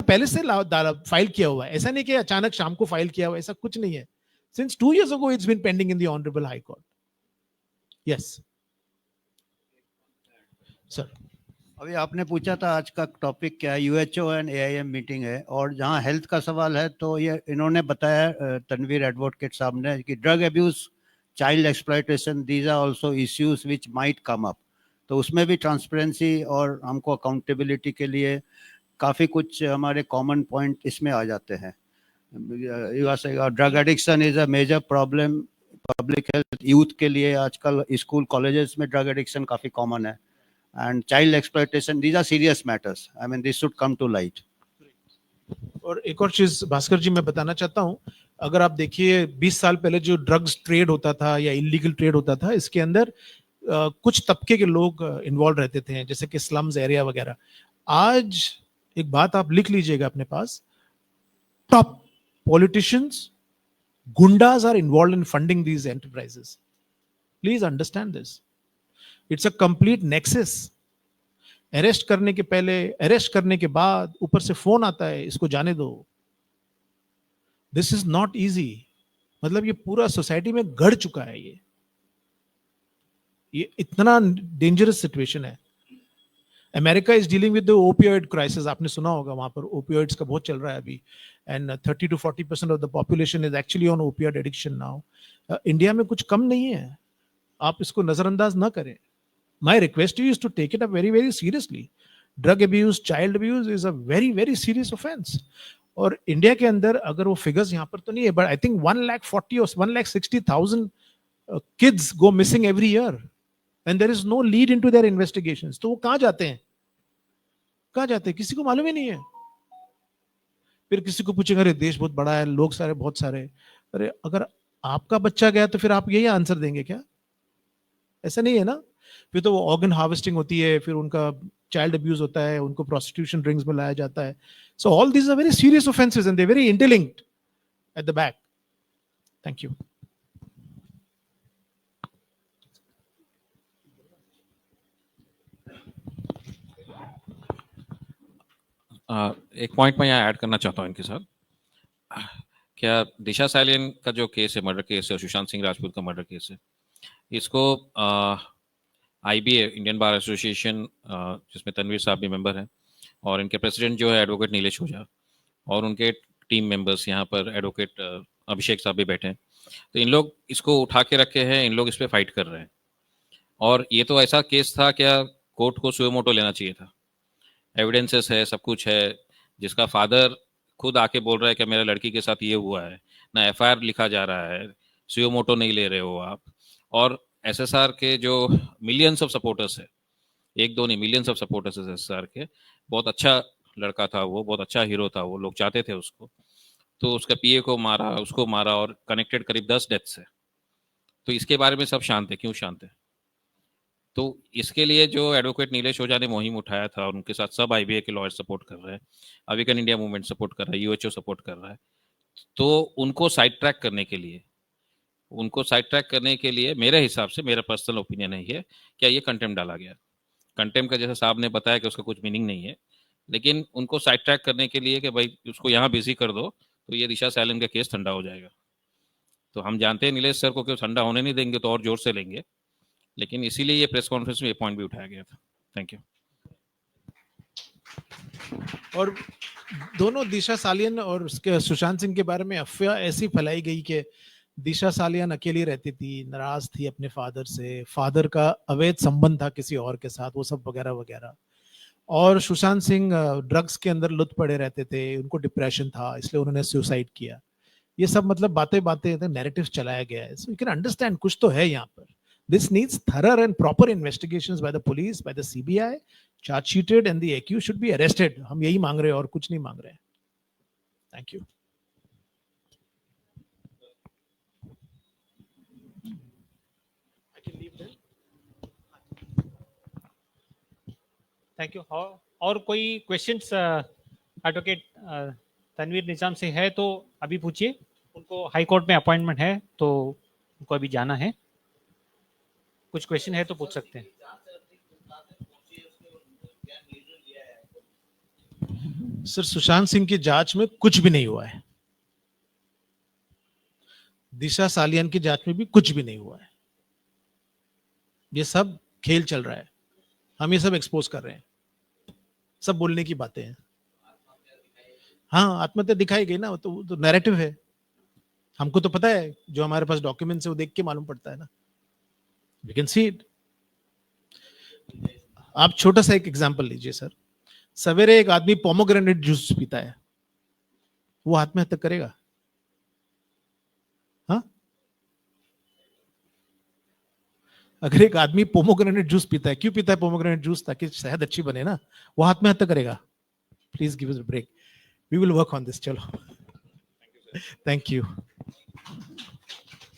पहले से फाइल किया हुआ है, ऐसा नहीं कि अचानक शाम को फाइल किया हुआ है, ऐसा कुछ नहीं है. Since 2 years ago, it's been pending in the Honorable High Court. Yes, sir. अभी आपने पूछा था आज का टॉपिक क्या है, यूएचओ एंड एआईएम मीटिंग है, और जहां हेल्थ का सवाल है तो ये इन्होंने बताया तनवीर एडवोकेट साहब ने कि drug abuse, child exploitation, these are also issues which might come up. तो उसमें भी ट्रांसपेरेंसी और हमको अकाउंटेबिलिटी के लिए काफ़ी कुछ हमारे कॉमन पॉइंट इसमें आ जाते हैं. Drug addiction is a major problem public health youth के लिए. आजकल स्कूल कॉलेजेस में ड्रग एडिक्शन काफ़ी कॉमन है. And child exploitation, these are serious matters. I mean, this should come to light. और एक और चीज भास्कर जी मैं बताना चाहता हूं, अगर आप देखिए 20 साल पहले जो ड्रग्स ट्रेड होता था या इलीगल ट्रेड होता था, इसके अंदर कुछ तबके के लोग इन्वॉल्व रहते थे, जैसे कि स्लम्स एरिया वगैरह. आज एक बात आप लिख लीजिएगा अपने पास, top politicians, goondas are involved in funding these enterprises. Please understand this. It's a complete nexus. Arrest करने के पहले, अरेस्ट करने के बाद ऊपर से फोन आता है, इसको जाने दो. This is not easy. मतलब ये पूरा सोसाइटी में गड़ चुका है. ये इतना डेंजरस सिचुएशन है. America is dealing with the opioid crisis. आपने सुना होगा, वहां पर ओपियोइड्स का बहुत चल रहा है अभी, and 30 to 40% of the population is actually on opioid addiction now. India में कुछ कम नहीं है. आप इसको नजरअंदाज ना करें. My request to you is to take it up very, very seriously. Drug abuse, child abuse is a very, very serious offense. और इंडिया के अंदर अगर वो फिगर्स यहाँ पर तो नहीं है, but I think 140 or 160,000 kids go missing every year, and there is no lead into their investigations. तो वो कहाँ जाते हैं? कहाँ जाते हैं? किसी को मालूम ही नहीं है. फिर किसी को पूछेगा, अरे देश बहुत बड़ा है, लोग सारे बहुत सारे. अरे अगर आपका बच्चा गया तो फिर आप यही आंसर देंगे क्या? ऐसा नहीं है ना. फिर तो वो ऑर्गन हार्वेस्टिंग होती है, फिर उनका चाइल्ड अब्यूज होता है, उनको प्रोस्टिट्यूशन रिंग्स में लाया जाता है. So all these are very serious offences and they very interlinked at the back. Thank you. एक पॉइंट मैं यहाँ ऐड करना चाहता हूँ इनके साथ. क्या दिशा सालियन का जो केस है, मर्डर केस है, सुशांत सिंह राजपूत का मर्डर केस है, इसको IBA, इंडियन बार एसोसिएशन, जिसमें तनवीर साहब भी मेंबर हैं, और इनके प्रेसिडेंट जो है एडवोकेट नीलेश ओझा, और उनके टीम मेंबर्स यहाँ पर एडवोकेट अभिषेक साहब भी बैठे हैं. तो इन लोग इसको उठा के रखे हैं, इन लोग इस पर फाइट कर रहे हैं. और ये तो ऐसा केस था, क्या कोर्ट को सुयो मोटो लेना चाहिए था. एविडेंसेस है, सब कुछ है. जिसका फादर खुद आके बोल रहा है कि मेरा लड़की के साथ ये हुआ है, ना FIR लिखा जा रहा है, सुयो मोटो नहीं ले रहे हो आप. और SSR के जो मिलियंस ऑफ सपोर्टर्स है, एक दो नहीं, मिलियंस ऑफ सपोर्टर्स है SSR के. बहुत अच्छा लड़का था वो, बहुत अच्छा हीरो था वो, लोग चाहते थे उसको. तो उसका PA को मारा, उसको मारा, और कनेक्टेड करीब 10 डेथ्स है. तो इसके बारे में सब शांत है. क्यों शांत है? तो इसके लिए जो एडवोकेट नीलेश ओझा ने मुहिम उठाया था, और उनके साथ सब IBA के लॉयर सपोर्ट कर रहे हैं, अविकन इंडिया मूवमेंट सपोर्ट कर रहा है, UHO सपोर्ट कर रहा है. तो उनको साइड ट्रैक करने के लिए मेरे हिसाब से, मेरा पर्सनल ओपिनियन है ये, क्या ये कंटेम्प्ट डाला गया. कंटेम्प्ट का जैसे साहब ने बताया कि उसका कुछ मीनिंग नहीं है, लेकिन उनको साइड ट्रैक करने के लिए कि भाई उसको यहाँ बिजी कर दो, तो ये दिशा सालियन का केस ठंडा हो जाएगा. तो हम जानते हैं नीलेश सर को कि ठंडा होने नहीं देंगे, तो और जोर से लेंगे. लेकिन इसीलिए ये प्रेस कॉन्फ्रेंस में ये पॉइंट भी उठाया गया था. Thank you. और दोनों दिशा सालियन और उसके सुशांत सिंह के बारे में अफवाह ऐसी फैलाई गई कि दिशा सालियन अकेली रहती थी, नाराज थी अपने फादर से, फादर का अवैध संबंध था किसी और के साथ, वो सब वगैरह वगैरह. और सुशांत सिंह ड्रग्स के अंदर लुत पड़े रहते थे, उनको डिप्रेशन था, इसलिए उन्होंने सुसाइड किया. ये सब मतलब बातें बातें नैरेटिव चलाया गया है. सो यू कैन अंडरस्टैंड कुछ तो है यहाँ पर. This needs thorough and proper investigations by the police, by the CBI, chargesheeted and the accused should be arrested. हम यही मांग रहे हैं और कुछ नहीं मांग रहे हैं. Thank you. Thank you. और कोई क्वेश्चंस एडवोकेट तनवीर निजाम से है तो अभी पूछिए. उनको हाई कोर्ट में अपॉइंटमेंट है तो उनको अभी जाना है. कुछ क्वेश्चन है तो पूछ सकते हैं. सर सुशांत सिंह की जांच में कुछ भी नहीं हुआ है, दिशा सालियन की जांच में भी कुछ भी नहीं हुआ है। ये सब खेल चल रहा है, हम ये सब एक्सपोज कर रहे हैं, सब बोलने की बातें हैं। हाँ आत्महत्या दिखाई गई ना, तो नैरेटिव है, हमको तो पता है, जो हमारे पास डॉक्यूमेंट्स है वो देख के मालूम पड़ता है ना, वी कैन सी इट। आप छोटा सा एक एग्जांपल लीजिए सर, सवेरे एक आदमी पोमोग्रेनेट जूस पीता है, वो आत्महत्या करेगा? हाँ, अगर एक आदमी पोमोग्रेनेट जूस पीता है, क्यों पीता है पोमोग्रेनेट जूस? ताकि सेहत अच्छी बने ना, वो आत्महत्या करेगा? Please give us a break, we will work on this. चलो, थैंक यू।